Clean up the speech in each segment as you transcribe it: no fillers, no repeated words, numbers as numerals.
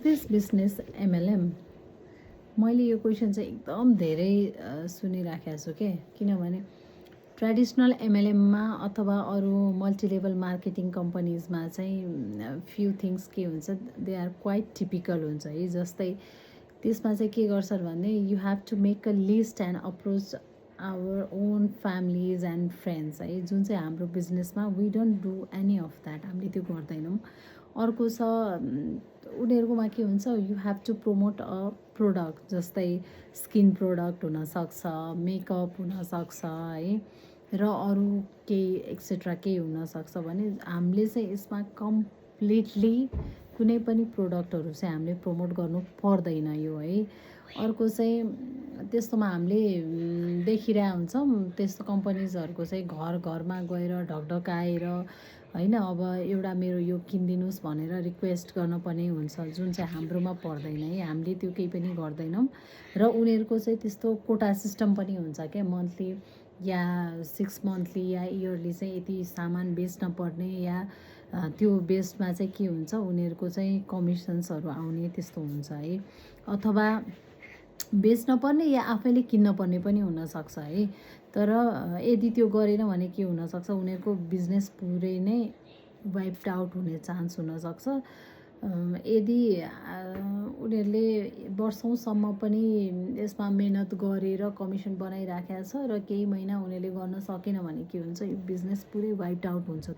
This business MLM मैले यो question चाहिँ एकदम धेरै सुनिराखेको छु के किनभने ट्रेडिसनल एमएलएममा अथवा अरू मल्टिलेभल मार्केटिङ कम्पनीजमा चाहिँ फ्यु थिङ्स के हुन्छ दे आर क्वाइट टिपिकल हुन्छ है। जस्तै त्यसमा चाहिँ के गर्छन् भने you have to make a list and approach our own families and friends है, जुन चाहिँ हाम्रो बिजनेसमा we don't do any of that, हामीले त्यो गर्दैनौँ। अर्को छ उनीहरूकोमा के हुन्छ you have to promote a product, जस्तै स्किन प्रोडक्ट हुनसक्छ, मेकअप हुनसक्छ है, र अरू केही एक्सेट्रा केही हुनसक्छ भने हामीले चाहिँ यसमा कम्प्लिटली कुनै पनि प्रोडक्टहरू चाहिँ हामीले प्रमोट गर्नु पर्दैन यो है। अर्को चाहिँ त्यस्तोमा हामीले देखिरहेको हुन्छौँ त्यस्तो कम्पनीजहरूको चाहिँ घर घरमा गएर ढकढकाएर होइन, अब एउटा मेरो यो किनिदिनुहोस् भनेर रिक्वेस्ट गर्नुपर्ने हुन्छ, जुन चाहिँ हाम्रोमा पर्दैन है, हामीले त्यो केही पनि गर्दैनौँ। र उनीहरूको चाहिँ त्यस्तो कोटा सिस्टम पनि हुन्छ क्या, मन्थली या 6 मन्थली या इयरली चाहिँ यति सामान बेच्न पर्ने, या त्यो बेस्डमा चाहिँ के हुन्छ उनीहरूको चाहिँ कमिसन्सहरू आउने त्यस्तो हुन्छ है। अथवा बेच्न पर्ने या आफैले किन्न पर्ने पनि हुनसक्छ है। तर यदि त्यो गरेन भने के हुनसक्छ उनीहरूको बिजनेस पुरै नै वाइप्ड आउट हुने चान्स हुनसक्छ। यदि उनीहरूले वर्षौँसम्म पनि यसमा मेहनत गरेर कमिसन बनाइराखेको छ र केही महिना उनीहरूले गर्न सकेन भने के हुन्छ, यो बिजनेस पुरै वाइप्ड आउट हुन्छ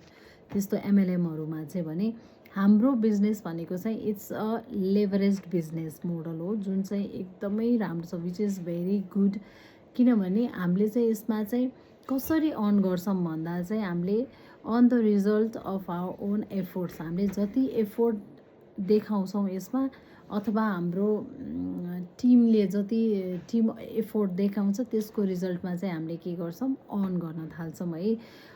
त्यस्तो एमएलएमहरूमा चाहिँ। भने हाम्रो बिजनेस भनेको चाहिँ इट्स अ लेभरेज्ड बिजनेस मोडल हो, जुन चाहिँ एकदमै राम्रो छ, विच इज भेरी गुड। किनभने हामीले चाहिँ यसमा चाहिँ कसरी अर्न गर्छौँ भन्दा चाहिँ हामीले on the result of our own efforts, हामीले जति एफोर्ट देखाउँछौँ यसमा अथवा हाम्रो टिमले जति टिम एफोर्ट देखाउँछ त्यसको रिजल्टमा चाहिँ हामीले के गर्छौँ अर्न गर्न थाल्छौँ है।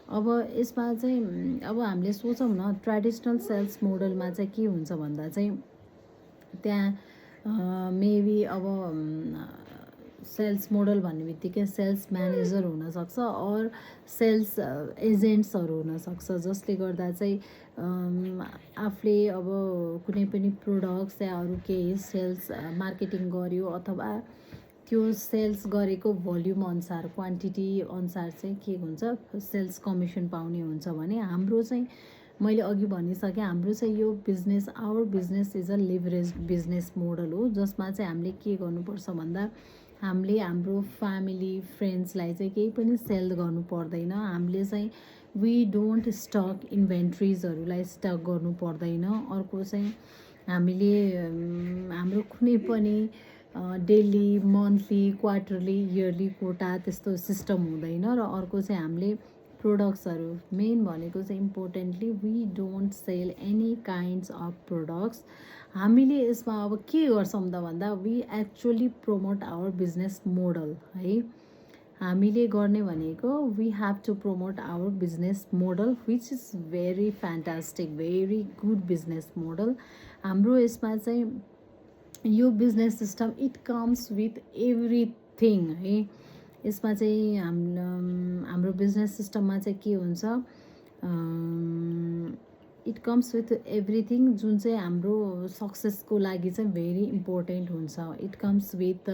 अब यसमा चाहिँ अब हामीले सोचौँ न ट्रेडिसनल सेल्स मोडलमा चाहिँ के हुन्छ भन्दा चाहिँ त्यहाँ मेबी अब सेल्स मोडल भन्ने बित्तिकै सेल्स म्यानेजर हुनसक्छ अर सेल्स एजेन्ट्सहरू हुनसक्छ, जसले गर्दा चाहिँ आफूले अब कुनै पनि प्रोडक्ट्स या अरू केही सेल्स मार्केटिङ गर्यो अथवा त्यो सेल्स गरेको भोल्युम अनुसार क्वान्टिटी अनुसार चाहिँ के हुन्छ सेल्स कमिसन पाउने हुन्छ। भने हाम्रो चाहिँ मैले अघि भनिसकेँ हाम्रो चाहिँ यो business our business is a leverage business model हो, जसमा चाहिँ हामीले के गर्नुपर्छ भन्दा हामीले हाम्रो फ्यामिली फ्रेन्ड्सलाई चाहिँ केही पनि सेल गर्नु पर्दैन। हामीले चाहिँ वी डोन्ट स्टक इन्भेन्ट्रिजहरूलाई स्टक गर्नु पर्दैन। अर्को चाहिँ हामीले हाम्रो कुनै पनि डेली मन्थली क्वार्टरली इयरली कोटा त्यस्तो सिस्टम हुँदैन। र अर्को चाहिँ हामीले प्रोडक्ट्सहरू मेन भनेको चाहिँ importantly we don't sell any kinds of products. हामीले यसमा अब के गर्छौँ त भन्दा we actually promote our business model है। हामीले गर्ने भनेको we have to promote our business model which is very fantastic very good business model. हाम्रो यसमा चाहिँ यो business system it comes with everything है। यसमा चाहिँ हाम्रो बिजनेस सिस्टममा चाहिँ के हुन्छ इट कम्स विथ एभ्रिथिङ, जुन चाहिँ हाम्रो सक्सेसको लागि चाहिँ भेरी इम्पोर्टेन्ट हुन्छ। It comes with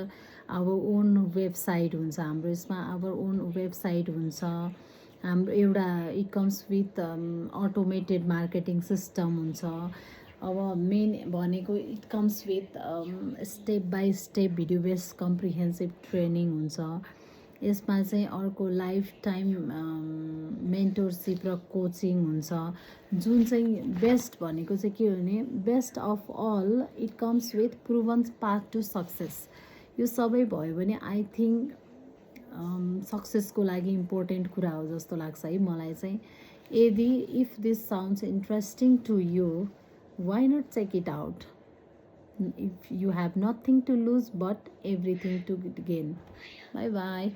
our own website हुन्छ, हाम्रो यसमा आवर ओन वेबसाइट हुन्छ हाम्रो एउटा। It comes with automated marketing system हुन्छ। अब मेन भनेको it comes with step by step video based comprehensive training हुन्छ। यसमा चाहिँ अर्को लाइफ टाइम मेन्टरसिप र कोचिङ हुन्छ, जुन चाहिँ बेस्ट भनेको चाहिँ के हो भने best of all it comes with proven path to success. यो सबै भयो भने आई थिङ्क सक्सेसको लागि इम्पोर्टेन्ट कुरा हो जस्तो लाग्छ है मलाई चाहिँ। यदि if this sounds interesting to you why not check it out? If you have nothing to lose but everything to gain. Bye bye.